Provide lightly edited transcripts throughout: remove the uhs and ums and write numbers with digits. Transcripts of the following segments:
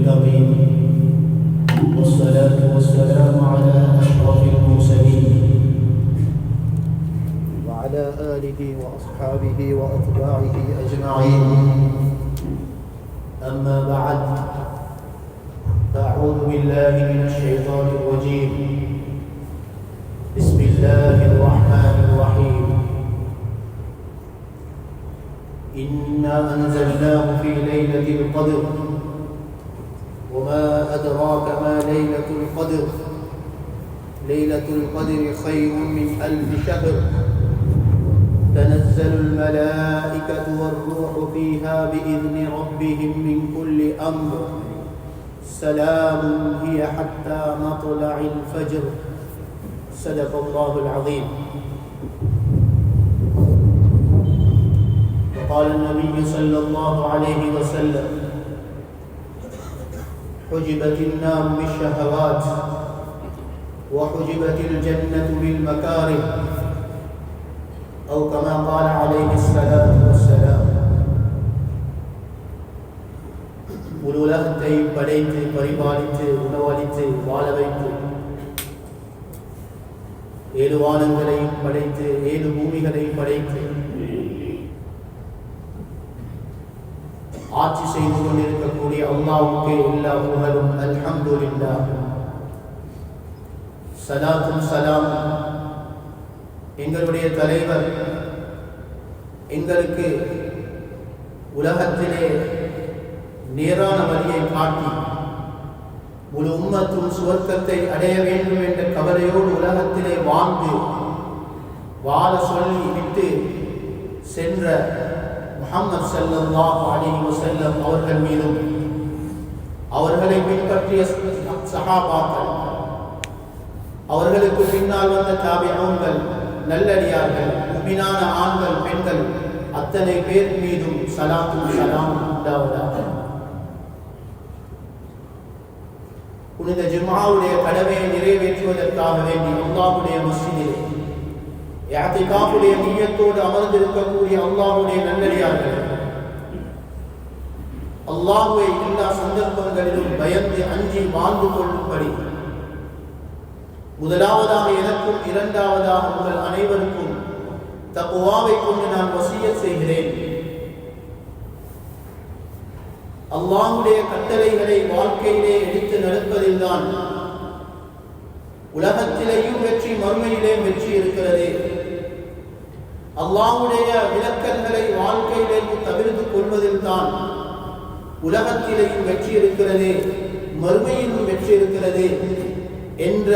الأمين والصلاة والسلام على أشرف المرسلين وعلى آله وأصحابه وأتباعه أجمعين. أما بعد، فأعوذ بالله من الشيطان الرجيم. بسم الله الرحمن الرحيم. إنا أنزلناه في ليلة القدر وما أدراك ما ليلة القدر. ليلة القدر خير من 1000 شهر. تنزل الملائكة والروح فيها بإذن ربهم من كل أمر. سلام هي حتى مطلع الفجر. صدق الله العظيم. وقال النبي صلى الله عليه وسلم: حجبت النار بالشهوات وحجبت الجنة بالمكاره، أو كما قال عليه الصلاة والسلام. உலகத்தை படைத்து பரிபாலித்து உணவளித்து வாழ வைத்து 7 வானங்களையும் படைத்து 7 பூமிகளையும் படைத்து ஆட்சி செய்து கொண்டிருக்கக்கூடிய அல்லாஹ்வுக்கே எல்லா புகழும். அல்ஹம்துலில்லாஹ். ஸலாத்தும் ஸலாமும் எங்களுடைய தலைவர் எங்களுக்கு உலகத்திலே நேரான வழியை காட்டி முழு உம்மத்தும் சுவர்க்கத்தை அடைய வேண்டும் என்ற கவலையோடு உலகத்திலே வாழ்ந்து வாழ சொல்லி விட்டு சென்ற முஹம்மது ஸல்லல்லாஹு அலைஹி வஸல்லம் அவர்கள் மீதும் அவர்களை பின்பற்றிய சஹாபாக்கள், அவர்களுக்கு பின்னால் வந்த தாபிஊன்கள், நல்லடியார்கள், முஃமினான ஆண்கள் பெண்கள் அத்தனை பேர் மீதும் ஸலாத்தும் ஸலாமும் உண்டாவதாக. புனித ஜும்ஆவுடைய கடமையை நிறைவேற்றுவதற்காக வேண்டி அல்லாஹ்வுடைய மஸ்ஜிதிலே இஅ்திகாஃபுடைய நிய்யத்தோடு அமர்ந்திருக்கக்கூடிய அல்லாஹ்வுடைய நல்லடியார்கள், அல்லாஹ்வை எல்லா சந்தர்ப்பங்களிலும் பயந்து அஞ்சி வாழ்ந்து கொள்ளும்படி முதலாவதாக எனக்கும் இரண்டாவதாக உங்கள் அனைவருக்கும் தக்வாவை கொண்டு நான் வசியத் செய்கிறேன். அல்லாஹ்வுடைய கட்டளைகளை வாழ்க்கையிலே எடுத்து நடப்பதில்தான் உலகத்திலேயும் வெற்றி, மறுமையிலே வெற்றி இருக்கிறது. அல்லாஹ்வுடைய விலக்கல்களை வாழ்க்கையிலே தவிர்த்து கொள்வதில் தான் உலகத்திலேயும் வெற்றி இருக்கிறது, மறுமையிலும் வெற்றி இருக்கிறது என்ற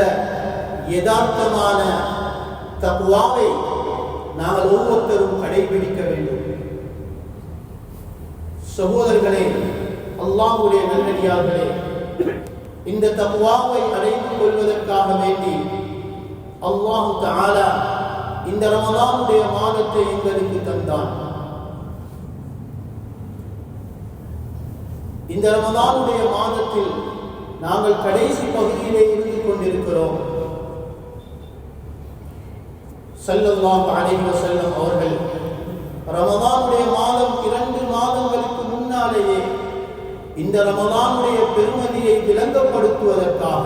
யதார்த்தமான தக்வாவை நாங்கள் ஒவ்வொருத்தரும் கடைபிடிக்க வேண்டும். சகோதரர்களே, அல்லாஹ்வுடைய நல்லடியார்களே, இந்த தக்வாவை அடைந்து கொள்வதற்காக வேண்டி அல்லாஹ் தஆலா இந்த ரமலானுடைய மாதத்தை எங்களுக்கு தந்தான். இந்த ரமலானுடைய மாதத்தில் நாங்கள் கடைசி பகுதியிலே இருந்து கொண்டிருக்கிறோம். ஸல்லல்லாஹு அலைஹி வஸல்லம் அவர்கள் ரமலானுடைய மாதம் 2 மாதங்களுக்கு முன்னாலேயே இந்த ரமலானுடைய பெருமதியை விளங்கப்படுத்துவதற்காக,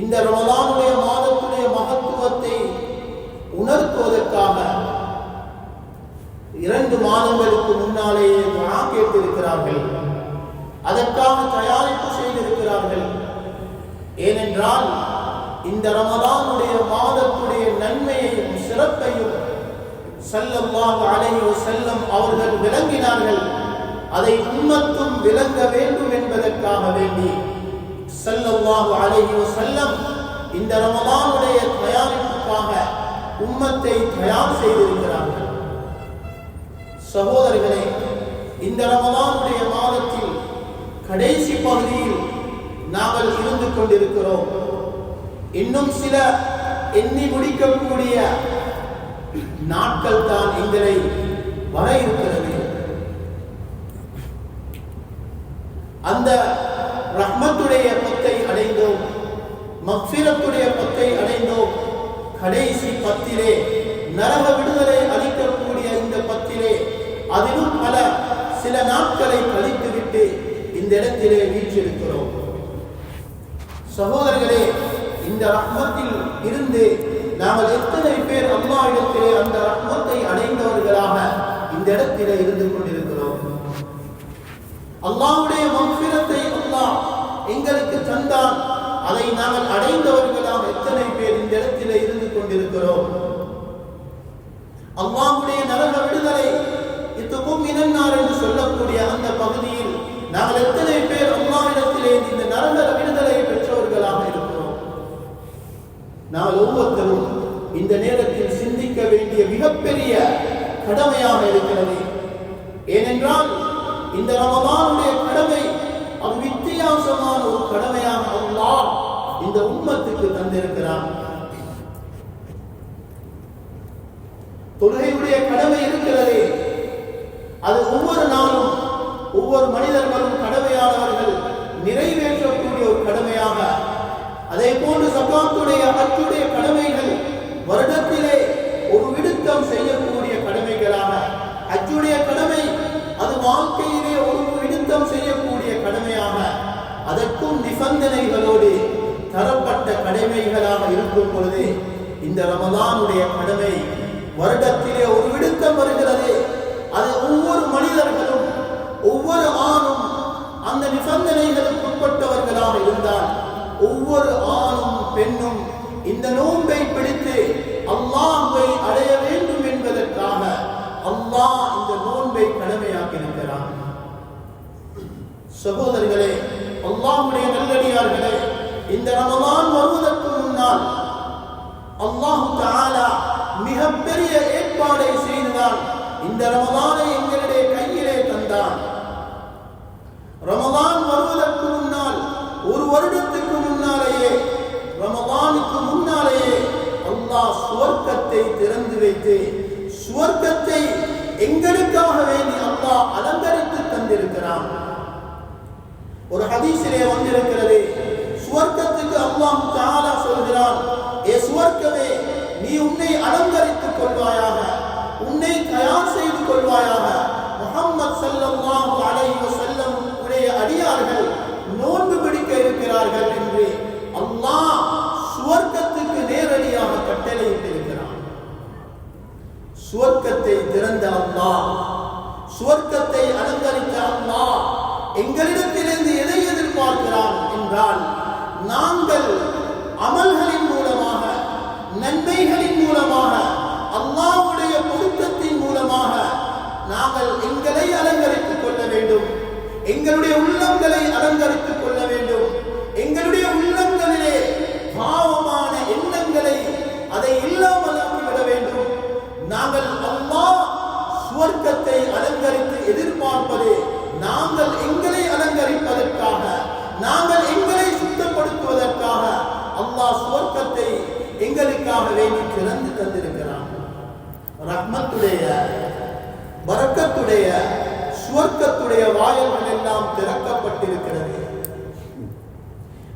இந்த ரமலானுடைய மாதத்துடைய மகத்துவத்தை உணர்த்துவதற்காக 2 மாதங்களுக்கு முன்னாலேயே துஆ கேட்டிருக்கிறார்கள். அதற்காக தயாரிப்பு செய்திருக்கிறார்கள். ஏனென்றால் இந்த ரமலானுடைய மாதத்துடைய நன்மையையும் சிறப்பையும் ஸல்லல்லாஹு அலைஹி வஸல்லம் அவர்கள் விளங்கினார்கள். அதை உம்மத்தும் விளங்க வேண்டும் என்பதற்காக வேண்டி ஸல்லல்லாஹு அலைஹி வஸல்லம் இந்த ரமலானுடைய தயாரிப்புக்காக உம்மத்தை தயார் செய்திருக்கிறார்கள். சகோதரர்களே, இந்த ரமலானுடைய மாதத்தில் கடைசி பகுதியில் நாங்கள் இருந்து கொண்டிருக்கிறோம். இன்னும் சில எண்ணி முடிக்கக்கூடிய நாட்கள் தான் எங்களை வர இருக்கிறது. அந்த ரஹ்மத்துடைய பத்தை அடைந்தோம், மக்ஃபிரத்துடைய பத்தை அடைந்தோம். கடைசி பத்திலே நரக விடுதலை அளிக்கக்கூடிய இந்த பத்திலே அதிலும் சில நாட்களை கழித்துவிட்டு இந்த இடத்திலே வீற்றிருக்கிறோம். சகோதரர்களே, இந்த ரஹ்மத்தில் இருந்து நாங்கள் எத்தனை பேர் அல்லாஹ்விடத்திலே அந்த ரஹ்மத்தை அடைந்தவர்களாக இந்த இடத்திலே இருந்து கொண்டிருக்கிறோம்? அல்லாஹ்வுடைய மக்ஃபிரத்தை அல்லாஹ் எங்களுக்கு தந்தான், அதை நாங்கள் அடைந்தவர்களாக எத்தனை பேர் இந்த இடத்திலே இருந்து கொண்டிருக்கிறோம்? அல்லாஹ்வுடைய நரக விடுதலை இத்துக்கும் மினன்னார் என்று சொல்லக்கூடிய அந்த பகுதியில் நாங்கள் எத்தனை பேர் அல்லாஹ்விடத்திலே இந்த நரக விடுதலை பெற்றவர்களாக இருக்கிறோம்? நாங்கள் ஒவ்வொருத்தரும் இந்த நேரத்தில் சிந்திக்க வேண்டிய மிகப்பெரிய கடமையாக இருக்கிறது. ஏனென்றால் இந்த ரமலானுடைய கடமை அது வித்தியாசமான ஒரு கடமையாக அல்லாஹ் இந்த உம்மத்துக்கு தந்திருக்கிறான். தொழுகையுடைய கடமை இருக்கிறது, அது ஒவ்வொரு நாளும் ஒவ்வொரு மனிதர்களும் கடமையானவர்கள் நிறைவேற்றக்கூடிய ஒரு கடமையாக, அதே போன்று ஸகாத்துடைய ஹஜ்ஜுடைய கடமைகள் வருடத்திலே ஒரு விடுத்தம் செய்யக்கூடிய கடமைகளாக, ஹஜ்ஜுடைய கடமை அது வாழ்க்கையிலே ஒரு விடுத்தம் செய்யக்கூடிய கடமையாக, அதற்கும் நிபந்தனைகளோடு தரப்பட்ட கடமைகளாக இருக்கும் பொழுது இந்த ரமலானுடைய கடமை வருடத்திலே ஒரு விடுத்தம் வருகிறது. அது ஒவ்வொரு மனிதர்களும் ஒவ்வொரு ஆணும் அந்த நிபந்தனைகளுக்கு உட்பட்டவர்களாக இருந்தால் ஒவ்வொரு ஆணும் பெண்ணும் இந்த நோன்பை பிடித்து அல்லாஹ்வை அடைய வேண்டும் என்பதற்காக அல்லாஹ் இந்த நோன்பை கடமையாக்கி இருக்கிறான். சகோதரர்களே, அல்லாஹ்வுடைய நல்லடியார்களே, இந்த ரமலான் வருவதற்கு முன்னால் அல்லாஹ் தஆலா மிகப்பெரிய ஏற்பாடை செய்துதான் இந்த ரமலானை எங்களுடைய கையிலே தந்தான். ரமலான் வருவதற்கு முன்னால் ஒரு வருடத்துக்கு முன்னாலேயே, ரமலானுக்கு முன்னாலேயே அல்லாஹ் சுவர்க்கத்தை திறந்து வைத்து சுவர்க்கத்தை எங்களுக்காக வேண்டி அல்லாஹ் அலங்கரித்து தந்திருக்கிறான். ஒரு ஹதீஸிலே வந்திருக்கிறது, சுவர்க்கத்துக்கு அல்லாஹ் தஆலா சொல்கிறான், ஏ சுவர்க்கமே, நீ உன்னை அலங்கரித்துக் கொள்வாயாக, உன்னை தயார் செய்து கொள்வாயாக. முஹம்மது ஸல்லல்லாஹு அலைஹி வஸல்லம் உடைய அடியார்கள் நோன்பு பிடிக்க இருக்கிறார்கள் என்று அல்லாஹ் சுவர்க்கத்துக்கு நேரடியாக கட்டளையிட்டிருக்கிறான். சுவர்க்கத்தை திறந்த அல்லாஹ், சுவர்க்கத்தை அலங்கரித்த அல்லாஹ் எங்களிடத்திலிருந்து எதை எதிர்பார்க்கிறான் என்றால், நாங்கள் அமல்களின் மூலமாக, நன்மைகளின் மூலமாக, அல்லாஹ்வுடைய பொருத்தத்தின் மூலமாக நாங்கள் எங்களை அலங்கரித்துக் கொள்ள வேண்டும், எங்களுடைய உள்ளங்களை அலங்கரித்துக் கொள்ள வேண்டும். எங்களுடைய உள்ளங்களிலே பாவமான எண்ணங்களை அதை இல்லாமலாக்கிவிட வேண்டும். நாங்கள் அல்லாஹ் சுவர்க்கத்தை அலங்கரித்து எதிர்பார்ப்பது நாங்கள் எங்களை அலங்கரிப்பதற்காக, நாங்கள் எங்களை சுத்தப்படுத்துவதற்காக அல்லாஹ் சுவர்க்கத்தை எங்களுக்காக வேண்டி திறந்து தந்திருக்கிறான். ரஹ்மத்துடைய, பரக்கத்துடைய, சுவர்க்கத்துடைய வாயல்கள் எல்லாம் திறக்கப்பட்டிருக்கிறது.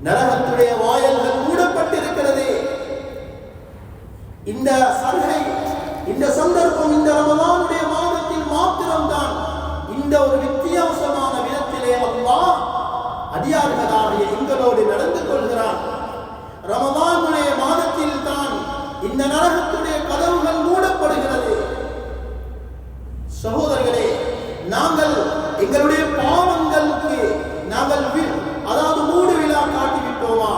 நரகத்துடைய வாயல்கள் மூடப்பட்டிருக்கிறது. இந்த சலுகை, இந்த சந்தர்ப்பம் இந்த ரமலானுடைய மாதத்தில் மாத்திரம்தான் இந்த ஒரு வித்தியாசமான விதத்திலே அல்லாஹ் அடியார்களாகிய எங்களோடு நடந்து கொள்கிறான். ரமலானுடைய மாதத்தில் தான் இந்த நரகத்துடைய கதவுகள் மூடப்படுகிறது. சகோதரர்களே, நாங்கள் எங்களுடைய பாவங்களுக்கு நாங்கள் அதாவது மூடு விழா காட்டிவிட்டோமா?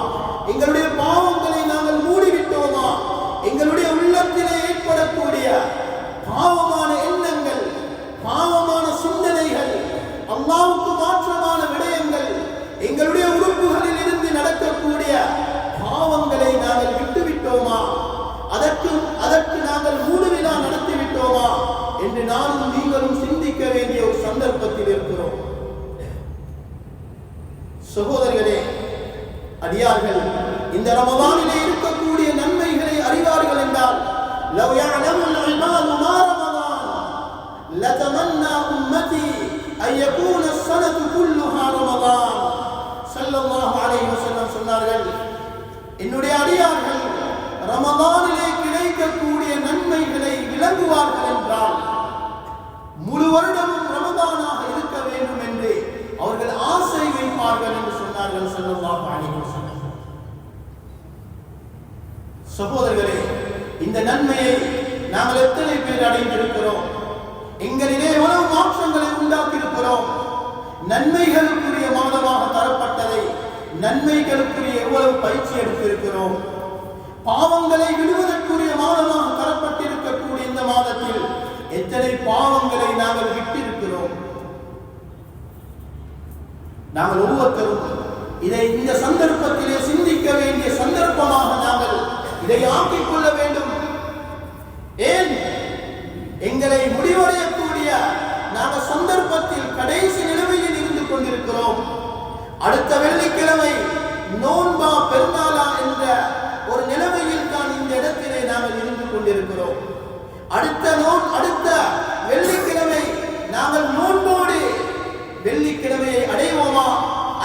எங்களுடைய பாவங்களை நாங்கள் மூடிவிட்டோமா? எங்களுடைய உள்ளத்திலே ஏற்படக்கூடிய பாவமான எண்ணங்கள், பாவமான சிந்தனைகள், அல்லாஹ்வுக்கு மாற்றமான விடயங்கள், எங்களுடைய உறுப்புகளில் இருந்து நடக்கக்கூடிய பாவங்களை நாங்கள் விட்டுவிட்டோமா? அதற்கு நாங்கள் மூடுவிழா நடத்திவிட்டோமா என்று நானும் நீங்களும் சிந்திக்க வேண்டிய ஒரு சந்தர்ப்பத்தில் இருக்கிறோம். சகோதரர்களே, அடியார்கள் இந்த ரமலானிலே இருக்கக்கூடிய நன்மைகளை அறிவார்கள் என்றால், லவ் யஅலமுல் இபாது மா ரமலான் லதமன்னா உம்மதி அன் யகூன ஸனது குல்லுஹா ரமலான். ஸல்லல்லாஹு அலைஹி வஸல்லம் சொன்னார்கள், என்னுடைய அடியார்கள் ரமலானிலே கிடைக்கக்கூடிய நன்மைகளை விளங்குவார்கள் என்றால் முழு வருடமும் ரமலானாக இருக்க வேண்டும் என்று அவர்கள் ஆசை சொன்னார்கள் ஸல்லல்லாஹு அலைஹி வஸல்லம். சகோதரர்களே, இந்த நன்மையை நாங்கள் எத்தனை பேர் அடைந்திருக்கிறோம்? எங்களிலே எவ்வளவு மாற்றங்களை உண்டாக்கியிருக்கிறோம்? நன்மைகளுக்குரிய மாதமாக தரப்பட்டதை நன்மைகளுக்குரிய எவ்வளவு பயிற்சி எடுத்திருக்கிறோம்? பாவங்களை விடுவதற்குரிய மாதமாக தரப்பட்டிருக்கக்கூடிய இந்த மாதத்தில் எத்தனை பாவங்களை நாங்கள் விட்டிருக்கிறோம்? நாங்கள் ஒவ்வொருத்தரும் இதை இந்த சந்தர்ப்பத்திலே சிந்திக்க வேண்டிய சந்தர்ப்பமாக நாங்கள் இதை ஆக்கிக் கொள்ள வேண்டும். ஏன் எங்களை முடிவடையக்கூடிய நாங்கள் சந்தர்ப்பத்தில் கடைசி நிலைமையில் இருந்து கொண்டிருக்கிறோம். அடுத்த வெள்ளிக்கிழமை நோன்பா பெருநாளா என்ற ஒரு நிலைமையில் தான் இந்த இடத்திலே நாங்கள் இருந்து கொண்டிருக்கிறோம். அடுத்த வெள்ளிக்கிழமை நாங்கள் நோன்போடு வெள்ளிக்கிழமையை அடைவோமா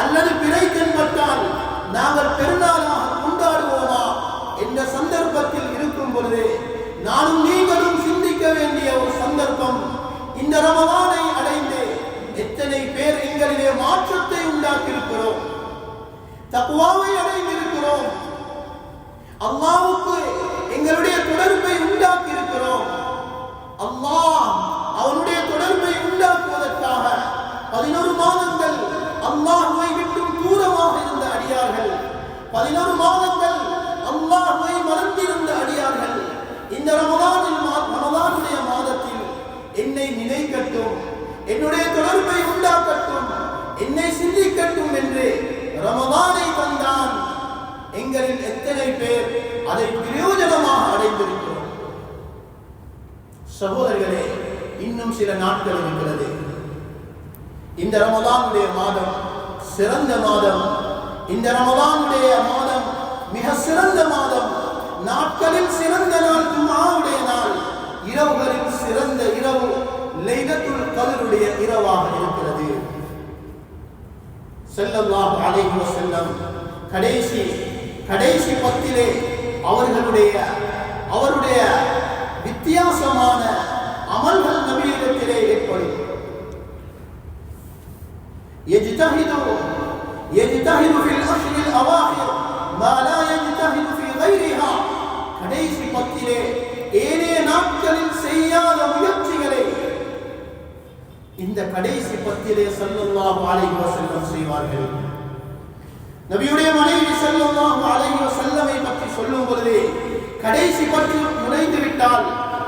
அல்லது பிறை தென்பட்டால் நாங்கள் பெருநாளாக கொண்டாடுவோமா என்ற சந்தர்ப்பத்தில் இருக்கும் பொழுது நானும் நீங்களும் சிந்திக்க வேண்டிய ஒரு சந்தர்ப்பம். இந்த ரமலானை அடைந்து எத்தனை பேர் எங்களிலே மாற்றத்தை உண்டாக்கியிருக்கிறோம், தக்வாவை அடைந்திருக்கிறோம், அல்லாஹ்வுக்கு எங்களுடைய தொடர்பை உண்டாக்கியிருக்கிறோம். அல்லாஹ் அவனுடைய தொடர்பை உண்டாக்குவதற்காக 11 மாதங்கள் அல்லாஹ்வை விட்டு தூரமாக இருந்த அடியார்கள், 11 மாதங்கள் அல்லாஹ்வை மறந்திருந்த அடியார்கள் இந்த ரமலானுடைய மாதத்தில் என்னை நினைக்கட்டும், என்னுடைய தொடர்பை உண்டாக்கட்டும், என்னை சிந்திக்கட்டும் என்று ரமலானை தந்தான். எங்களில் எத்தனை பேர் அதை பிரயோஜனமாக அடைந்திருக்கிறோம்? சகோதரர்களே, இன்னும் சில நாட்கள் இருக்கிறது. இந்த ரமலானுடைய மாதம் சிறந்த மாதம். இந்த ரமலானுடைய மாதம் மிக சிறந்த மாதம். நாட்களில் சிறந்த நாள் ஜும்ஆவுடைய நாள், இரவுகளில் சிறந்த இரவு லைலத்துல் கத்ருடைய இரவாக இருக்கிறது. ஸல்லல்லாஹு அலைஹி வஸல்லம் கடைசி பத்திலே அவருடைய வித்தியாசமான அமல்கள் நபியிடத்திலே ஏற்படும். يجتهد في الأشهر الأواخر ما لا يجتهد في غيرها. கடைசி பத்திலே ஏனைய நாட்களில் செய்யாத முயற்சிகளை இந்த கடைசி பத்திலே ஸல்லல்லாஹு அலைஹி வஸல்லம் செய்வார்கள். நபியுடைய மனைவி ஸல்லல்லாஹு அலைஹி வஸல்லமை பற்றி சொல்லும் பொழுது கடைசி பத்து நுழைந்து விட்டால்,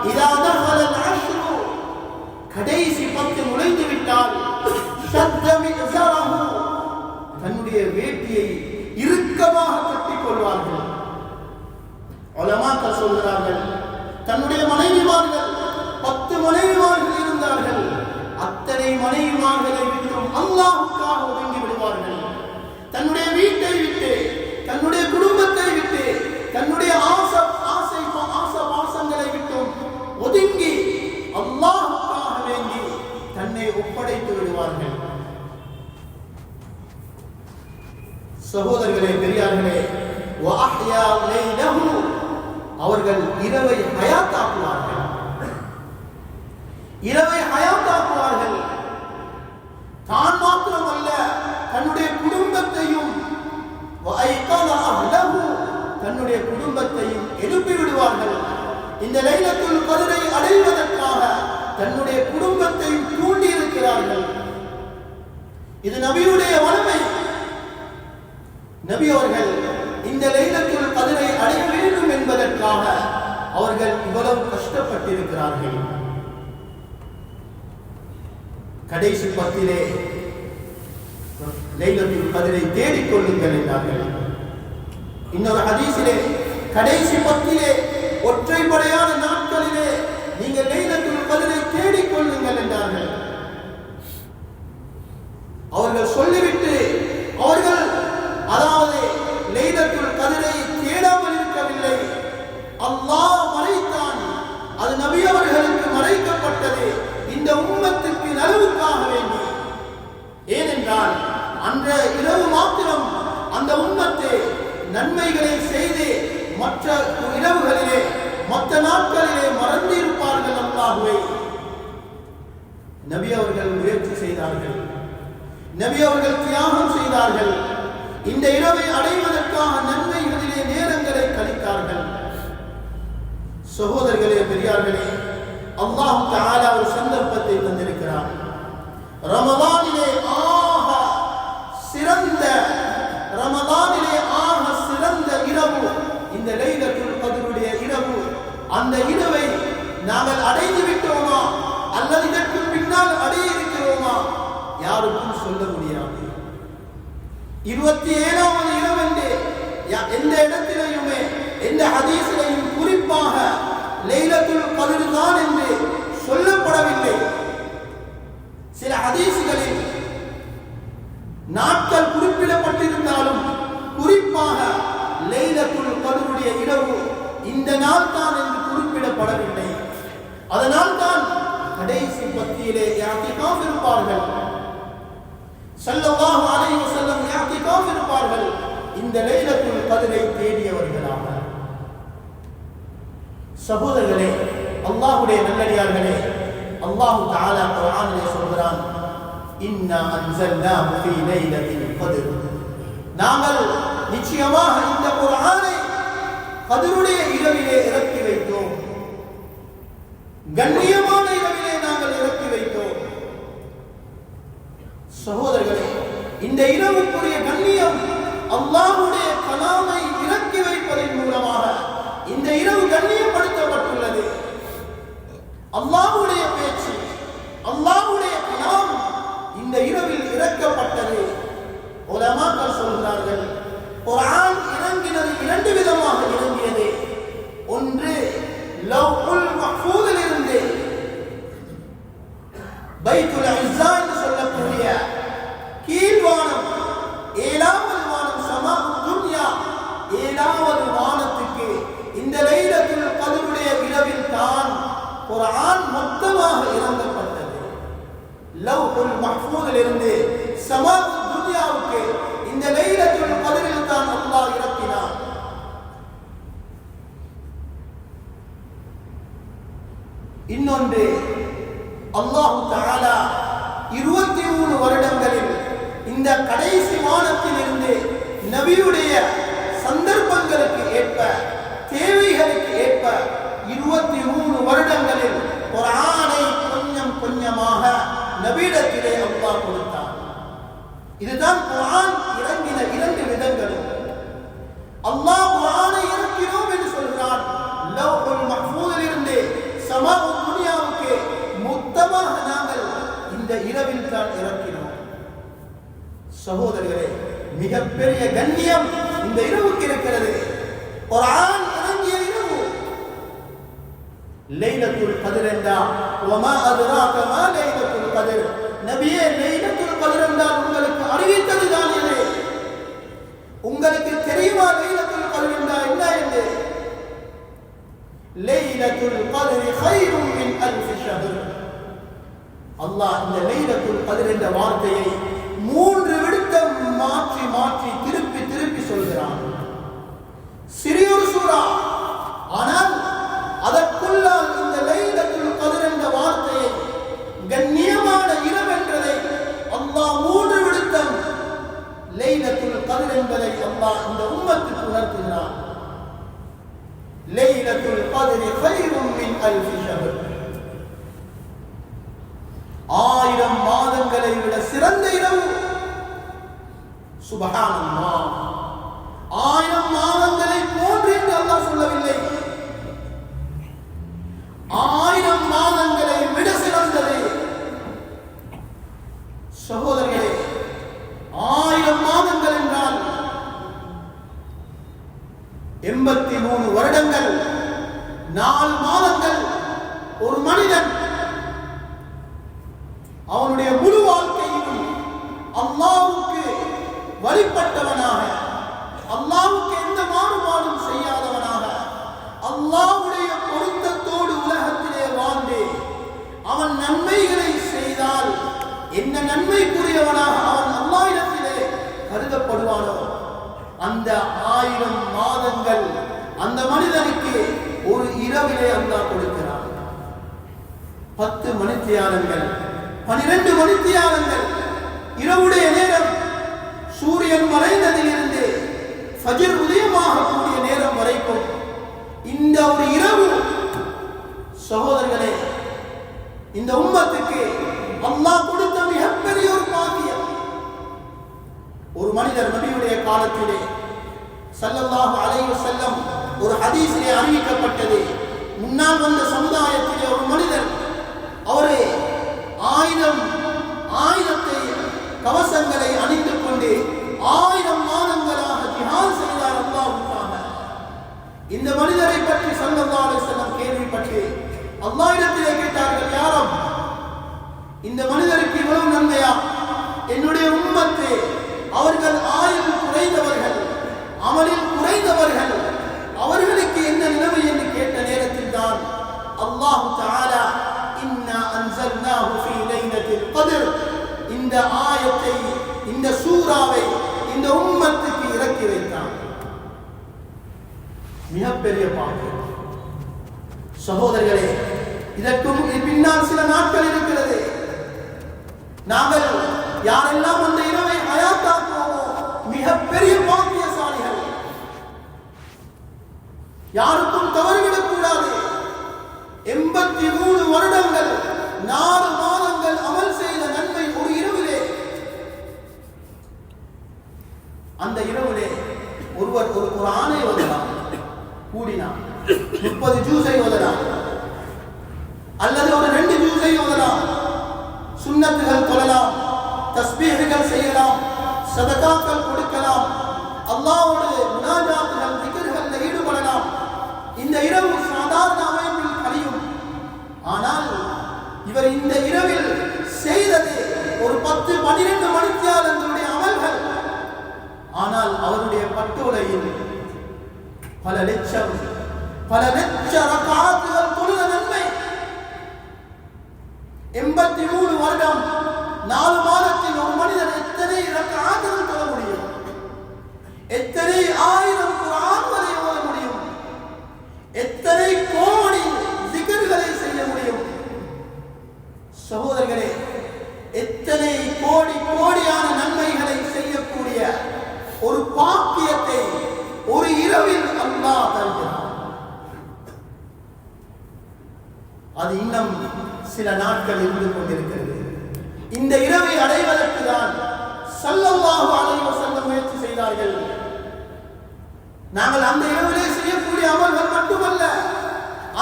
இதா தஹல அல்-அஷ்ரு, கடைசி பத்து நுழைந்து விட்டால் ஷத்த மிஸரஹு, தன்னுடைய வேட்டியை இறுக்கமாக கட்டிக் கொள்வார்கள். உலமாக்கள் சொல்கிறார்கள், தன்னுடைய மனைவிமார்கள் 10 மனைவிமார்கள் இருந்தார்கள், அத்தனை மனைவிமார்களை விட்டும் அல்லாஹ்வுக்காக ஒதுங்கி விடுவார்கள். தன்னுடைய வீட்டை விட்டு, தன்னுடைய குடும்பத்தை விட்டு, தன்னுடைய ஆசை விட்டும் ஒதுங்கி அல்லாஹ்வுக்காக வேண்டி தன்னை ஒப்படைத்து விடுவார்கள். சகோதரர்களே, பெரியார்களே, வஅஹ்யா லைலஹு, அவர்கள் இரவை ஹயாத்தாக்குவார்கள். இரவை ஹயாத்தாக்குவார்கள். தான் மாத்திரமல்ல, தன்னுடைய குடும்பத்தையும் வஐகத அஹ்லஹு, தன்னுடைய குடும்பத்தையும் எழுப்பி விடுவார்கள். இந்த லைலத்துல் கத்ரை அடைவதற்காக தன்னுடைய குடும்பத்தையும் தூண்டி இருக்கிறார்கள். இது நபியுடைய வலிமை. நபி அவர்கள் இந்த லைலத்துல் கத்ரை அடைய வேண்டும் என்பதற்காக அவர்கள் இவ்வளவு கஷ்டப்பட்டிருக்கிறார்கள். கடைசி பத்திலே லைலத்துல் கத்ரை தேடிக் கொள்ளுங்கள் என்றார்கள். இன்னொரு ஹதீஸிலே கடைசி பத்திலே ஒற்றைப்படையான நாட்களிலே நீங்கள் லைலத்துல் கத்ரை தேடிக் கொள்ளுங்கள் என்றார்கள். அவர்கள் சொல்லிவிட்டு அவர்கள் அதாவது லைலத்துல் கத்ரை தேடாமல் இருக்கவில்லை. அல்லாஹ் மறைத்தான். அது நபி அவர்களுக்கு மறைக்கப்பட்டது இந்த உம்மத்துக்கு நலவுக்காக வேண்டி. ஏனென்றால் அன்ற இரவு மாத்திரம் அந்த உம்மத்து நன்மைகளை செய்து மற்ற இரவுகளிலே மற்ற நாட்களிலே மறந்திருப்பார்கள். அல்லாஹ்வை நபி அவர்கள் முயற்சி செய்தார்கள், நபி அவர்கள் தியாகம் செய்தார்கள். இந்த இரவை அடைவதற்காக நன்மைகளிலே நேரங்களை கழித்தார்கள். சகோதரர்களே, பெரியார்களே, அல்லாஹ் தஆலா ஒரு சந்தர்ப்பத்தை தந்திருக்கிறார். ரமலானிலே ஆக சிறந்த இரவு இந்த லைலத்துல் கத்ருடைய இரவு. அந்த இரவை நாங்கள் அடைந்து விட்டோமா அல்லது இதற்கு பின்னால் அடைய இருக்கிறோமா யாருக்கும் சொல்ல முடியாது. 27வது இரவு என்று எந்த இடத்திலேயுமே எந்த ஹதீஸிலையும் குறிப்பாக லைலத்துல் கத்ர் தான் என்று சொல்லப்படவில்லை. சில ஹதீஸ்களில் நாட்கள் குறிப்பிடப்பட்டிருந்தாலும் குறிப்பாக லைலத்துல் கத்ருடைய இரவு இந்த நாள் தான் என்று குறிப்பிடப்படவில்லை. அதனால் தான் கடைசி பத்தியிலே இஅ்திகாஃப் இருப்பார்கள். ஸல்லல்லாஹு அலைஹி வஸல்லம் இஅ்திகாஃப் இருப்பார்கள் இந்த லைலத்துல் கத்ரை தேடியவர்களாக. சகோதரர்களே, அல்லாஹ்வுடைய நல்லடியார்களே, அல்லாஹ் தஆலா குர்ஆனிலே சொல்கிறான், இன்னா அன்ஸல்னாஹு ஃபீ லைலத்தில் கத்ர். நாங்கள் நிச்சயமாக இந்த குர்ஆனை கத்ருடைய இரவிலே இறக்கி வைத்தோம். கண்ணியமான இரவிலே நாங்கள் இறக்கி வைத்தோம். சகோதரர்களே, இந்த இரவுக்குரிய கண்ணியம் அல்லாஹ்வுடைய கலாமை இறக்கி வைப்பதன் மூலமாக இந்த இரவு கண்ணியப்படுத்தப்பட்டுள்ளது. அல்லாஹ்வுடைய பேச்சு, அல்லாஹ்வுடைய கலாம் இந்த இரவில் இறக்கப்பட்டது. உலமாக்கள் சொல்கிறார்கள், குர்ஆன் இறங்கினது 2 விதமாக இறங்கியது. ஒன்று லவ்ஹுல் மஹ்ஃபூதில் இருந்து பைத்துல் இஸ்ஸா என்று சொல்லக்கூடிய கீழ்வானம், 7வது வானம், சமாஉ துன்யா, 7வது வானத்துக்கு இந்த லைலத்துல் கத்ருடைய இரவில் தான் குர்ஆன் மொத்தமாக இறங்கப்பட்டது. லவ்ஹுல் மஹ்ஃபூதில் இருந்து சமாஉ துன்யாவுக்கு இந்த லைலத்துல் கத்ரில் தான் அல்லாஹ் இறக்கினார். இன்னொன்று, அல்லாஹ் தஆலா 23 வருடங்களில் இந்த கடைசி வானத்தில் இருந்து நபியுடைய சந்தர்ப்பங்களுக்கு ஏற்ப, தேவைகளுக்கு ஏற்ப 23 வருடங்களில் குர்ஆனை கொஞ்சம் கொஞ்சமாக நபியிடத்திலே அல்லாஹ் கொடுத்தார். இதுதான் குர்ஆன் இறங்கின 2 விதங்களும். அல்லாஹ் குர்ஆனை இறக்கினோம் என்று சொல்கிறான். லவ்ஹுல் மஹ்ஃபூதில் இருந்து சமாஉ துன்யாவுக்கு மொத்தமாக நாங்கள் இந்த இரவில் தான் இறக்கினோம். சகோதரர்களே, மிகப்பெரிய கண்ணியம் இந்த இரவுக்கு இருக்கிறது. குர்ஆன் இறங்கிய இரவு லைலத்துல் கத்ர் என்றால் வமா அத்ராக மா லைலத்துல் கத்ர். நபியே, லைலத்துல் கத்ர் என்றால் உங்களுக்கு அறிவித்தது தான் எது? உங்களுக்கு தெரியுமா லைலத்துல் கத்ர் என்றால் என்ன என்று? லைலத்துல் கத்ர் கைரும் மின் அல்ஃப் ஷஹர். அல்லாஹ் இந்த லைலத்துல் கத்ர் என்ற வார்த்தையை 3 விடுத்தம் மாற்றி மாற்றி திருப்பி திருப்பி சொல்கிறான். சிறியொரு சூரா, ஆனால் அதற்குள்ளால் இந்த லைலத்துல் கத்ர் என்ற வார்த்தையை, கண்ணியமான இரவு என்றதை அல்லாஹ் 3 விடுத்தம் லைலத்துல் கத்ர் என்பதை அல்லாஹ் இந்த உம்மத்துக்கு உணர்த்துகிறான். லைலத்துல் கத்ர் கைரும் மின் அல்ஃப் ஷஹர். 1000 மாதங்களை விட சிறந்த இரவு. சுப்ஹானல்லாஹ். 1000 மாதங்களை போன்று என்று அல்லாஹ் சொல்லவில்லை. 1000 மாதங்களை விட சிறந்தது. சகோதரர்களே, 1000 மாதங்கள் என்றால் 83 வருடங்கள், 4 மாதங்கள். ஒரு மனிதன் அவனுடைய முழு வாழ்க்கையிலும் அல்லாஹ்வுக்கு வழிபட்டவனாக, அல்லாஹ்வுக்கு எந்த மாறுபாடும் செய்யாதவனாக, அல்லாஹ்வுடைய பொருத்தத்தோடு உலகத்திலே வாழ்ந்து அவன் நன்மைகளை செய்தால் என்ன நன்மைக்குரியவனாக அவன் அல்லாஹ்விடத்திலே கருதப்படுவானோ, அந்த 1000 மாதங்கள் அந்த மனிதனுக்கு ஒரு இரவிலே அல்லாஹ் கொடுக்கிறான். 10 மணித்தியாலங்கள், 12 மணித்தியாலங்கள் இரவுடைய நேரம். சூரியன் மறைந்ததில் ஃபஜ்ர் உதயமாகக்கூடிய நேரம் வரைக்கும் இந்த ஒரு இரவு சகோதரர்களே இந்த உம்மத்துக்கு அல்லாஹ் கொடுத்த மிகப்பெரிய ஒரு பாக்கியம். ஒரு மனிதர் நபியுடைய காலத்திலே ஸல்லல்லாஹு அலைஹி வஸல்லம் ஒரு ஹதீஸிலே அறிவிக்கப்பட்டது, முன்னால் வந்த சமுதாயத்திலே ஒரு மனிதர் அவரே ஆயுதத்தை கவசங்களை அணிந்து கொண்டு 1000 மாதங்களாக ஜிஹாத் செய்தார் அல்லாஹ்வுக்காக. இந்த மனிதரை பற்றி ஸல்லல்லாஹு அலைஹி வஸல்லம் கேள்விப்பட்டு அல்லாஹ்விடத்திலே கேட்டார்கள், யா ரப், இந்த மனிதருக்கு இவ்வளவு நன்மையா? என்னுடைய உம்மத்து அவர்கள் ஆயுள் குறைந்தவர்கள், அமலில் குறைந்தவர்கள், அவர்களுக்கு என்ன நிலைமை என்று கேட்ட நேரத்தில் தான் அல்லாஹ் தஆலா இன்னா அன்ஸல்னாஹு ஃபீ லைலத்தில் கத்ர் இந்த ஆயத்தை, இந்த சூராவை இந்த உம்மத்துக்கு இறக்கி வைத்தான். மிகப்பெரிய பாக்கியம் சகோதரர்களே. இதற்கும் பின்னால் சில நாட்கள் இருக்கிறது. நாங்கள் யாரெல்லாம் அந்த இரவை ஹயாத்தாக்குவோமோ மிகப்பெரிய பாக்கியசாலிகள். யாருக்கும் தவறிவிடக் கூடாது. 83 வருடங்கள் 4 மாதங்கள் அமல் செய்த நன்மை ஒரு இரவிலே. அந்த இரவிலே ஒருவர் ஒரு குர்ஆனை ஓதலாம், கூடினார் 30 ஜூஸை ஓதலாம், அல்லது ஒரு 2 ஜூஸை ஓதலாம், சுன்னத்துகள் தொழலாம், தஸ்பீஹ்கள் செய்யலாம், சதகாக்கள் கொடுக்கலாம், அல்லாஹ்வோடு முனாஜாத்துகள் திக்ர்களில் ஈடுபடலாம். இந்த இரவு சாதாரண அமைப்பில் கழியும். ஆனால் இவர் இந்த இரவில் செய்தது ஒரு 10-12 மணித்தியாலங்களுடைய அமல்கள். ஆனால் அவருடைய பட்டோலையில் பல லட்ச ரக்காத்துகள் தொழுத நன்மை. 83 வருடம் 4 மாதத்தில் ஒரு மனிதன் எத்தனை ரக்காத்துகள் தொழ முடியும்? எத்தனை 1000 குர்ஆன் வரை ஓத முடியும்? எத்தனை கோடி zikர்களை செய்ய முடியும்? சகோதரர்களே, எத்தனை கோடியான நன்மைகளை செய்யக்கூடிய ஒரு பாக்கியத்தை ஒரு இரவில் அல்லாஹ் தருகிறார். அது இன்னும் சில நாட்கள் இருந்து கொண்டிருக்கிறது. இந்த இரவை அடைவதற்கு தான் ஸல்லல்லாஹு அலைஹி வஸல்லம் முயற்சி செய்தார்கள். நாங்கள் அந்த இரவிலே செய்யக்கூடிய அமல்கள் மட்டுமல்ல,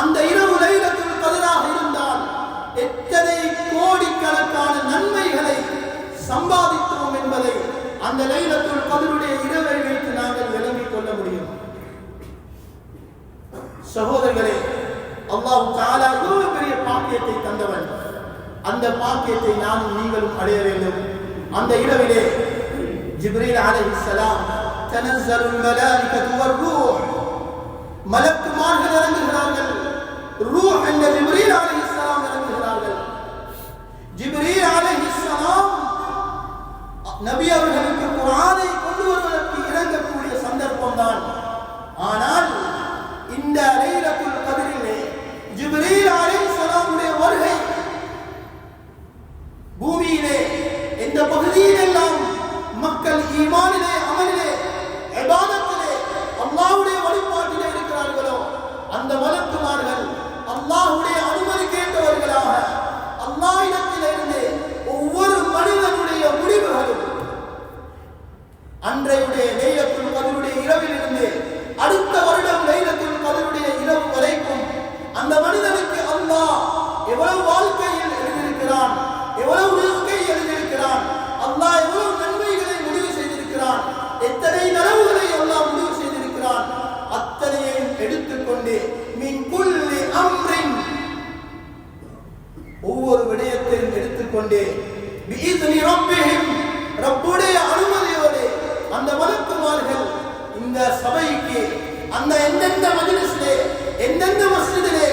அந்த இரவு லைலத்துல் கத்ராக இருந்தால் எத்தனை கோடிக்கணக்கான நன்மைகளை சம்பாதித்தோம் என்பதை அந்த லைலத்துல் கத்ருடைய இரவை வைத்து நாங்கள் விளங்கிக் கொள்ள முடியும். சகோதரர்களே, அல்லாஹ் தஆலா இவ்வளவு பெரிய பாக்கியத்தை தந்தவன். அந்த பாக்கியத்தை நானும் நீங்களும் அடைய வேண்டும். அந்த இரவிலே ஜிப்ரீல் அலைஹிஸ்ஸலாம் தனஸ்ஸலுல் மலாயிகத்து வர்ரூஹ், மலக்குமார்கள் இறங்குகிறார்கள். ரூஹ் என்ற ஜிப்ரீல் அலைஹிஸ்ஸலாம் இறங்குகிறார்கள். ஜிப்ரீல் அலைஹிஸ்ஸலாம் நபி அவர்களுக்கு குர்ஆனை கொண்டு வருவதற்கு இறங்கக்கூடிய சந்தர்ப்பம் தான். ஆனால் இந்த லைலத்துல் கத்ரிலே ஜிப்ரீல் அலைஹிஸ்ஸலாமுடைய வருகை பூமியிலே எந்த பகுதியிலெல்லாம் மக்கள் ஈமானிலே, அமலிலே, இபாதத்திலே, அல்லாஹ்வுடைய வழிபாட்டிலே இருக்கிறார்களோ அந்த மலக்குமார்கள் அல்லாஹ்வுடைய அனுமதி கேட்டவர்களாக அல்லாஹ்விடத்திலிருந்து ஒவ்வொரு மனிதனுடைய முடிவுகளும் அன்றையுடைய லைலத்துல் கத்ருடைய இரவிலிருந்து அடுத்த வருடம் லைலத்துல் கத்ருடைய இரவு வரைக்கும் அந்த மனிதனுக்கு அல்லாஹ் எவ்வளவு வாழ்க்கையில் எழுதியிருக்கிறான், எவ்வளவு ரிஸ்கை எழுதியிருக்கிறான், அல்லாஹ் எவ்வளவு நன்மைகளை முடிவு செய்திருக்கிறான், எத்தனை நலவுகளை அல்லாஹ் முடிவு செய்திருக்கிறான், அத்தனையையும் எடுத்துக்கொண்டு மின் குல்லி அம்ரின் ஒவ்வொரு விடயத்தையும் எடுத்துக்கொண்டு பிஇذن ரப்பிஹிம் ரப்புடைய அனுமதியோடு அந்த மலக்குமார்கள் இந்த சபைக்கு அந்த எந்தெந்த மஜ்லிஸிலே, எந்தெந்த மஸ்ஜிதிலே,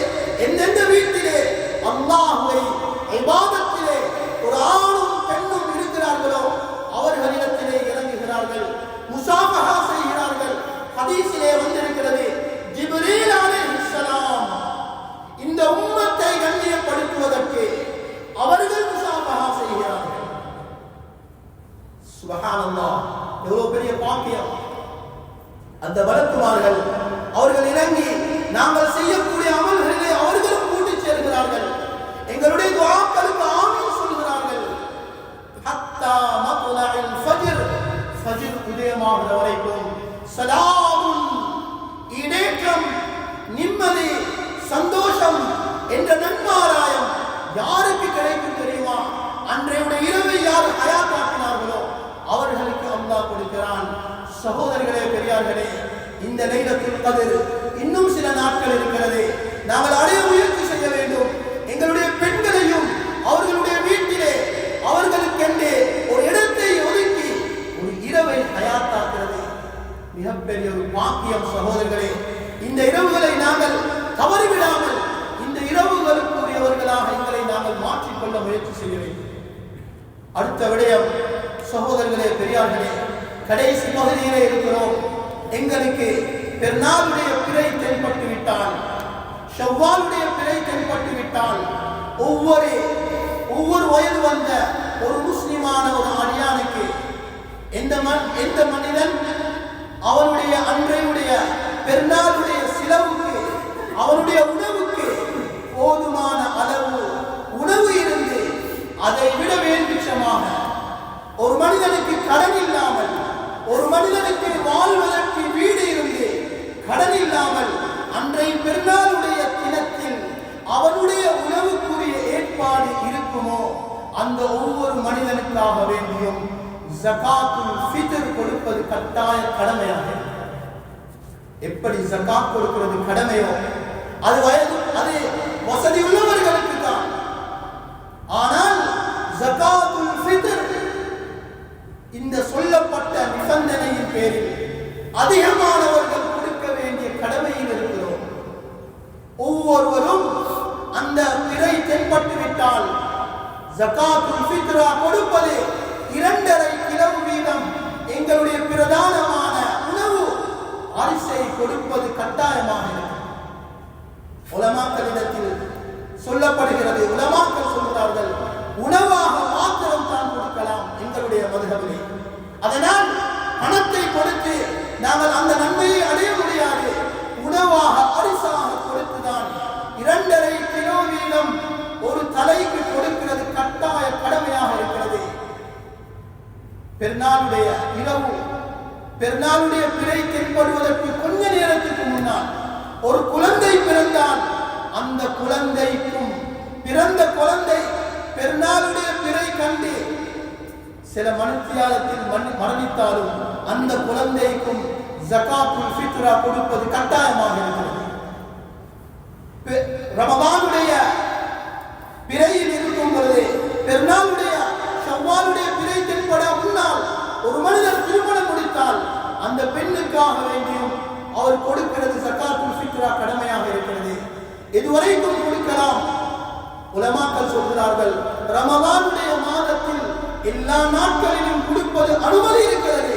எந்தெந்த வீட்டிலே அல்லாஹ்வை இபாதத்திலே ஒரு ஆணும் பெண்ணும் இருக்கிறார்களோ அவர்களிடத்திலே இறங்குகிறார்கள், முசாஃபஹா செய்கிறார்கள். ஹதீஸிலே வந்திருக்கிறது, ஜிப்ரீல் அலைஹிஸ்ஸலாம் இந்த உம்மத்தை கண்ணியப்படுத்துவதற்கு அவர்கள் முசாஃபஹா செய்கிறார்கள். சுப்ஹானல்லாஹ், எவ்வளவு பெரிய பாக்கியம்! அந்த வழக்குமார்கள் அவர்கள் இறங்கி நாங்கள் செய்யக்கூடிய அமல்களிலே அவர்களும் கூட்டி சேர்கிறார்கள். எங்களுடைய துஆக்களுக்கு ஆமீன் சொல்கிறார்கள். ஹத்தா மத்லஇல் ஃபஜ்ர், ஃபஜ்ர் உதயமாகிற வரைக்கும் சலாமுன், ஈடேற்றம், நிம்மதி, சந்தோஷம் என்ற நன்மாராயம் யாருக்கு கிடைக்கும் தெரியுமா? அன்றைய இரவை யார் ஹயாத்தாக்கினார்களோ அவர்களுக்கு அல்லாஹ் கொடுக்கிறான். சகோதரர்களே, பெரியார்களே, இந்த லைலத்துல் கத்ர் இன்னும் சில நாட்கள் இருக்கிறது. நாங்கள் அடைய முயற்சி செய்ய வேண்டும். எங்களுடைய பெண்களையும் அவர்களுடைய வீட்டிலே அவர்களுக்கென்றே ஒரு இடத்தை ஒதுக்கி ஒரு இரவை ஹயாத்தாக்குறது மிகப்பெரிய ஒரு பாக்கியம். சகோதரர்களே, இந்த இரவுகளை நாங்கள் தவறிவிடாமல் இந்த இரவுகளுக்குரியவர்களாக எங்களை நாங்கள் மாற்றிக்கொள்ள முயற்சி செய்ய வேண்டும். அடுத்த விடயம் சகோதரர்களே, பெரியார்களே, கடைசி பகுதியிலே இருக்கிறோம். எங்களுக்கு பெருநாளுடைய பிறை தென்பட்டு விட்டால், ஷவ்வாலுடைய பிறை தென்பட்டு விட்டால், ஒவ்வொரு வயது வந்த ஒரு முஸ்லிமான ஒரு அடியானுக்கு எந்த மனிதன் அவனுடைய அன்றையுடைய பெருநாளுடைய சிலவுக்கு அவனுடைய உணவுக்கு போதுமான அளவு உணவு இருந்து அதை விட வேண்டுமாக ஒரு மனிதனுக்கு கடன் இல்லாமல், ஒரு மனிதனுக்கு வாழ்வதற்கு வீடு இருந்து கடன் இல்லாமல் அன்றைய பெருநாளுடைய தினத்தில் அவனுடைய உணவுக்குரிய ஏற்பாடு இருக்குமோ அந்த ஒவ்வொரு மனிதனுக்காக வேண்டியும் ஜகாத்துல் ஃபித்ர் கொடுப்பது கட்டாய கடமையாக. எப்படி ஜகாத் கொடுக்கிறது கடமையோ அது வசதி உள்ளவர்களுக்கு தான். ஆனால் ஜகாத்துல் ஃபித்ர் இந்த சொல்லப்பட்ட நிபந்தனையின் பேரில் அதிகமானவர்கள் கொடுக்க வேண்டிய கடமையில் இருக்கிறோம். ஒவ்வொருவரும் அந்த பிறை தென்பட்டு விட்டால் ஜகாத்துல் ஃபித்ரா கொடுப்பது 2.5 கிலோ வீதம் எங்களுடைய பிரதானமான உணவு அரிசியை கொடுப்பது கட்டாயமாக இருக்கும். உலமாக்களிடத்தில் சொல்லப்படுகிறது, உலமாக்கள் சொல்கிறார்கள் உணவாக மாத்திரம் தான் கொடுக்கலாம் எங்களுடைய மதுஹபிலே. அதனால் பணத்தை கொடுத்து நாங்கள் அந்த நன்மையை அடைய முடியாது. உணவாக அரிசாக கொடுத்துதான் 2.5 கிலோ வீதம் ஒரு தலைக்கு கொடுக்கிறது கட்டாய கடமையாக இருக்கிறது. பெருநாளுடைய இரவு, பெருநாளுடைய பிறை தென்படுவதற்கு கொஞ்ச நேரத்துக்கு முன்னால் ஒரு குழந்தை பிறந்தால் அந்த குழந்தைக்கும் பிறந்த குழந்தை பெருநாளுடைய பிறை கண்டு சில மணித்தியாலத்தில் மரணித்தாலும் அந்த குழந்தைக்கும் ஜகாத்துல் ஃபித்ரா கொடுப்பது கட்டாயமாக இருக்கிறது. ரமதானுடைய பிறையில் இருக்கும் பொழுது பெருநாளுடைய ஷவ்வாலுடைய பிறை தென்பட முன்னால் ஒரு மனிதர் திருமணம் முடித்தால் அந்த பெண்ணுக்காக வேண்டியும் அவர் கொடுக்கிறது ஜகாத்துல் ஃபித்ரா கடமையாக இருக்கிறது. இதுவரைக்கும் கொடுக்கலாம். உலமாக்கள் சொல்கிறார்கள் ரமதானுடைய மாதத்தில் எல்லா நாட்களிலும் கொடுப்பது அனுமதி இருக்கிறது.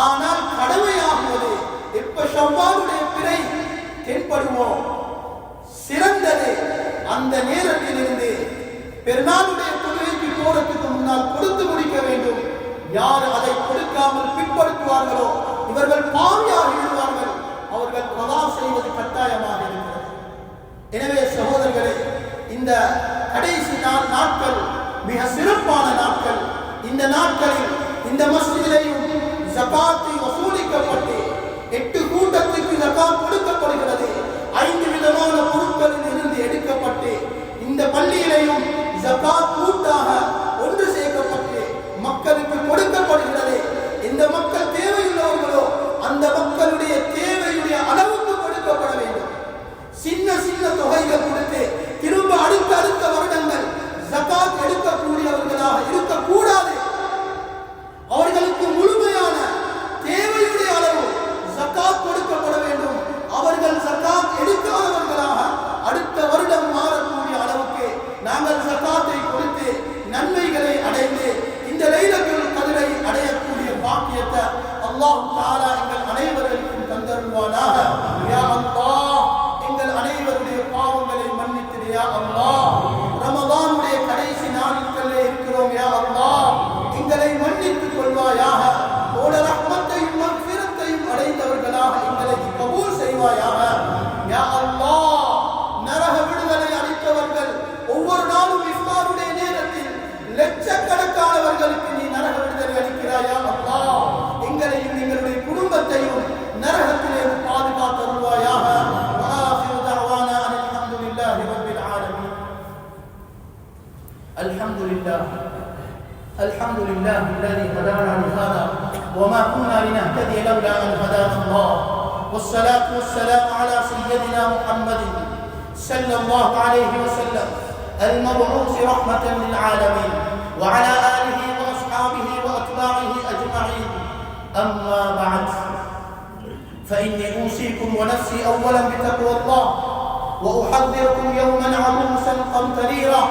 ஆனால் கடமையாகுவது எப்ப ஷவ்வாலுடைய பிறை தென்படுவோம் சிறந்தது அந்த நேரத்தில் இருந்து பெருநாளுடைய தொழுகைக்கு போறதுக்கு முன்னால் கொடுத்து முடிக்க வேண்டும். யார் அதை கொடுக்காமல் பிற்படுத்துவார்களோ இவர்கள் பாவியாக விடுவார்கள். அவர்கள் கதா செய்வது கட்டாயமாக இருக்கிறது. எனவே சகோதரர்களே, இந்த கடைசி நாட்கள் மிக சிறப்பான நாட்கள். இந்த நாட்களில் இந்த மஸ்ஜிதிலேயும் ஜகாத்தை வசூலிக்கப்பட்டு 8 கூட்டத்துக்கு ஜகாத் கொடுக்கப்படுகிறது. 5 விதமான பொருட்களில் இருந்து எடுக்கப்பட்டு இந்த பள்ளியிலேயும் ஜகாத் கூட்டாக ஒன்று சேர்க்கப்பட்டு மக்களுக்கு கொடுக்கப்படுகிறது. இந்த மக்கள் தேவையுள்ளவர்களோ அந்த மக்களுடைய தேவையுடைய அளவுக்கு கொடுக்கப்பட வேண்டும். சின்ன சின்ன தொகைகள் கொடுத்து திரும்ப அடுத்த வருடங்கள் ஜகாத் எடுக்கக்கூடியவர்களாக இருக்கக்கூடாது. அவர்களுக்கு முழுமையான தேவையுடைய அளவு ஜகாத் கொடுக்கப்பட வேண்டும். அவர்கள் ஜகாத் எடுக்காதவர்களாக அடுத்த வருடம் மாறக்கூடிய அளவுக்கு நாங்கள் ஜகாத்தை கொடுத்து நன்மைகளை அடைந்து இந்த லைலத்துல் கத்ரை அடையக்கூடிய பாக்கியத்தை அல்லாஹ் தஆலா எங்கள் அனைவருக்கும் தந்தருள்வானாக. யா அல்லாஹ், எங்கள் அனைவருடைய பாவங்களை மன்னித்திடு யா அல்லாஹ். ரமதானுடைய கடைசி நாட்களிலே இருக்கிறோம் யா அல்லாஹ், எங்களை மன்னித்துக் கொள்வாயாக. உன்னுடைய ரஹ்மத்தையும் மக்ஃபிரத்தையும் அடைந்தவர்களாக தருவாயாக. யா அல்லாஹ், நரக விடுதலை அளித்தவர்கள் ஒவ்வொரு நாளும் இஃப்தாருடைய நேரத்தில் லட்சக்கணக்கானவர்களுக்கு நீ நரக விடுதலை அளிக்கிறாயா அல்லாஹ். எங்களையும் எங்களுடைய குடும்பத்தையும் நரகத்திலே பாதுகாத்தருள்வாயாக. வஆகிரு தஅவானா அல்ஹம்துலில்லாஹி ரப்பில் ஆலமீன். الحمد لله الذي هدانا لهذا وما كنا لنهتدي لولا أن هدانا الله. والصلاة والسلام على سيدنا محمد صلى الله عليه وسلم المبعوث رحمة للعالمين وعلى آله وأصحابه وأتباعه أجمعين. أما بعد، فإني أوصيكم ونفسي أولا بتقوى الله، وأحذركم يوما عبوسا قمطريرا.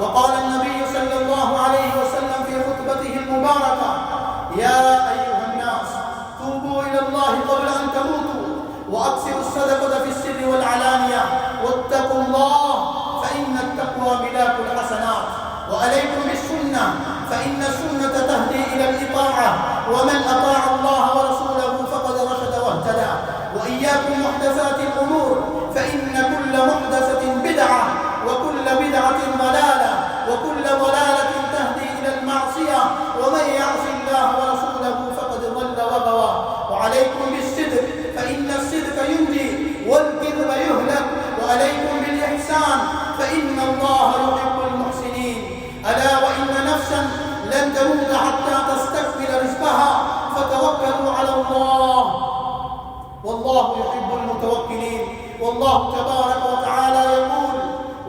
وقال النبي صلى الله عليه وسلم في خطبته المباركة: يا أيها الناس، توبوا إلى الله قبل أن تموتوا، وأكثروا الصدقة في السر والعلانية، واتقوا الله فإن التقوى ملاك الحسنات. وعليكم بالسنة، فإن السنة تهدي إلى الإطاعة، ومن أطاع الله ورسوله فقد رشد واهتدى. وإياكم محدثات الأمور، فإن كل محدثة بدعة، وكل بدعة ضلالة، وكل ضلالة تهدي إلى المعصية، ومن يعص الله ورسوله فقد ضل وغوى. وعليكم بالصدق، فإن الصدق ينجي والكذب يهلك. وعليكم بالإحسان، فإن الله يحب المحسنين. ألا وإن نفسا لن تموت حتى تستكمل رزقها، فتوكلوا على الله، والله يحب المتوكلين. والله تبارك وتعالى يقول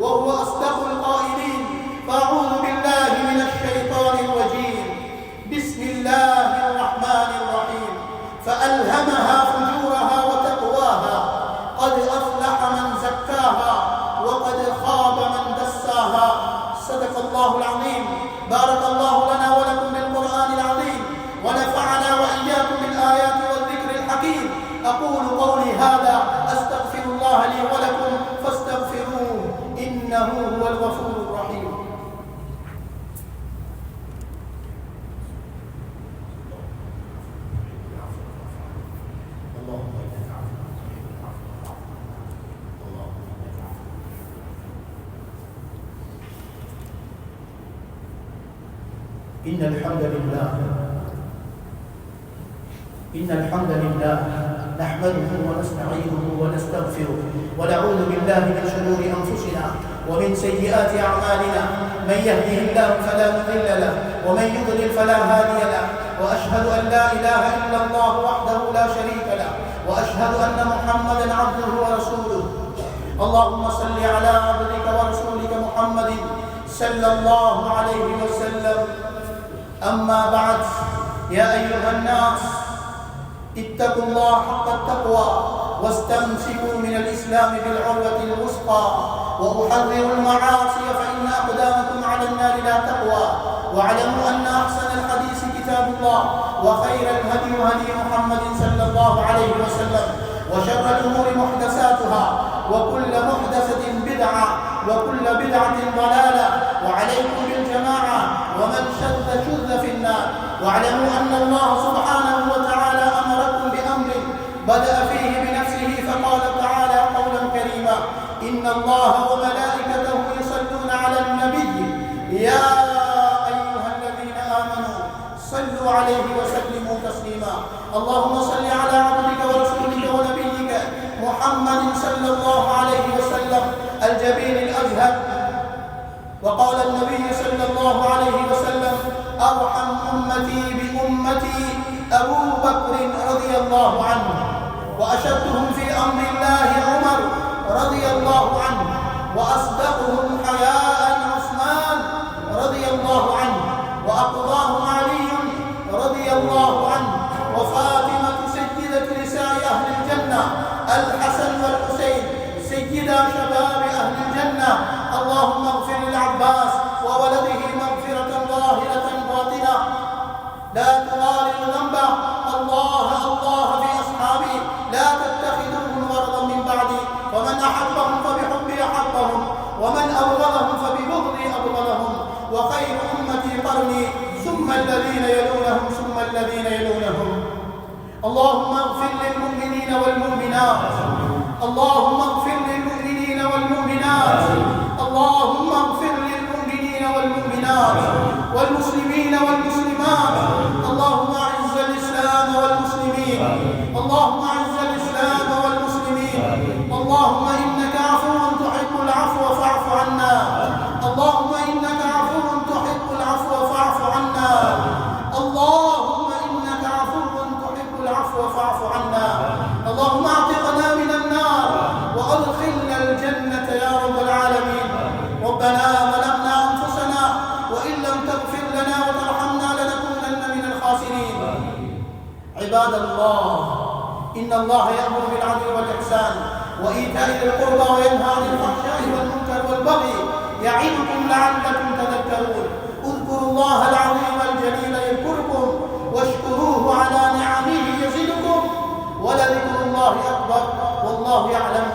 وهو أصدق القائلين: فأعوذ بالله من الشيطان الرجيم، بسم الله الرحمن الرحيم، فألهمها فجورها وتقواها، قد أفلح من زكاها وقد خاب من دساها. صدق الله العظيم. بارك الله لنا ولكم بالقرآن العظيم، ونفعنا وإياكم بالآيات والذكر الحكيم. أقول قولي هذا، أستغفر الله لي ولكم فاستغفروه إنه هو الغفور الرحيم. إن الحمد لله نحمده ونستعينه ونستغفره، ونعوذ بالله من شرور أنفسنا ومن سيئات أعمالنا. من يهده الله فلا مضل له، ومن يضلل فلا هادي له. وأشهد أن لا إله إلا الله وحده لا شريك له، وأشهد أن محمدا عبده ورسوله. اللهم صل على عبدك ورسولك محمد صلى الله عليه وسلم. أما بعد، يا أيها الناس، اتقوا الله حق التقوى، واستمسكوا من الإسلام بالعروة الوثقى، وأحذر المعاصي فإن أقدامكم على النار لا تقوى. واعلموا أن أحسن الحديث كتاب الله، وخير الهدي هدي محمد صلى الله عليه وسلم، وشر الأمور محدثاتها، وكل محدثة بدعة، وكل بدعة ضلالة. وعليكم بالجماعة، ومن شذ شذ في النار. واعلموا أن الله سبحانه وتعالى أمركم بأمر بدأ فيه بنفسه، فقال تعالى قولا كريما: إن الله وملائكته يصلون على النبي يا أيها الذين آمنوا صلوا عليه وسلموا تسليما. اللهم صل على عبدك ورسولك ونبيك محمد صلى الله عليه وسلم الجبين الأزهر. وقال النبي صلى الله عليه وسلم: أرحم أمتي بأمتي أبو بكر رضي الله عنه، وأشدهم في أمر الله عمر رضي الله عنه، وأصدقهم حياء عثمان رضي الله عنه، وأقضاهم علي رضي الله عنه، وفاطمة سيدة نساء أهل الجنة، الحسن والحسين سيدا شباب أهل الجنة. اللهم اغفر للعباس وولده مغفرة ظاهرة باطنة لا تغادر ذنبه. الله في أصحابي، لا تتخذوهم غرضا من بعدي، ومن أحبهم فبحبي أحبهم، ومن أبغضهم فببغضي أبغضهم. وخير أمتي قرني، ثم الذين يلونهم، ثم الذين يلونهم. اللهم اغفر للمؤمنين للمؤمنين والمؤمنات اللهم اغفر للمؤمنين والمؤمنات اللهم اغفر للمؤمنين والمؤمنات والمسلمين والمسلمات اللهم اعز الإسلام والمسلمين اللهم اعز الإسلام والمسلمين اللهم إنك عفو تحب العفو فاعف عنا اللهم إنك عفو تحب العفو فاعف عنا اللهم إنك عفو تحب العفو فاعف عنا اللهم اعتقنا من النار وأدخلنا الجنة يا رب العالمين ربنا ظلمنا أنفسنا وإن لم تغفر لنا وترحمنا لنكونن من الخاسرين عباد الله إن الله يأمر بالعدل والإحسان وإيتاء ذي القربى وينهى عن الفحشاء والمنكر والبغي يعظكم لعلكم تذكرون اذكروا الله العظيم الجليل يذكركم واشكروه على نعمه يزدكم ولذكر الله أكبر والله يعلم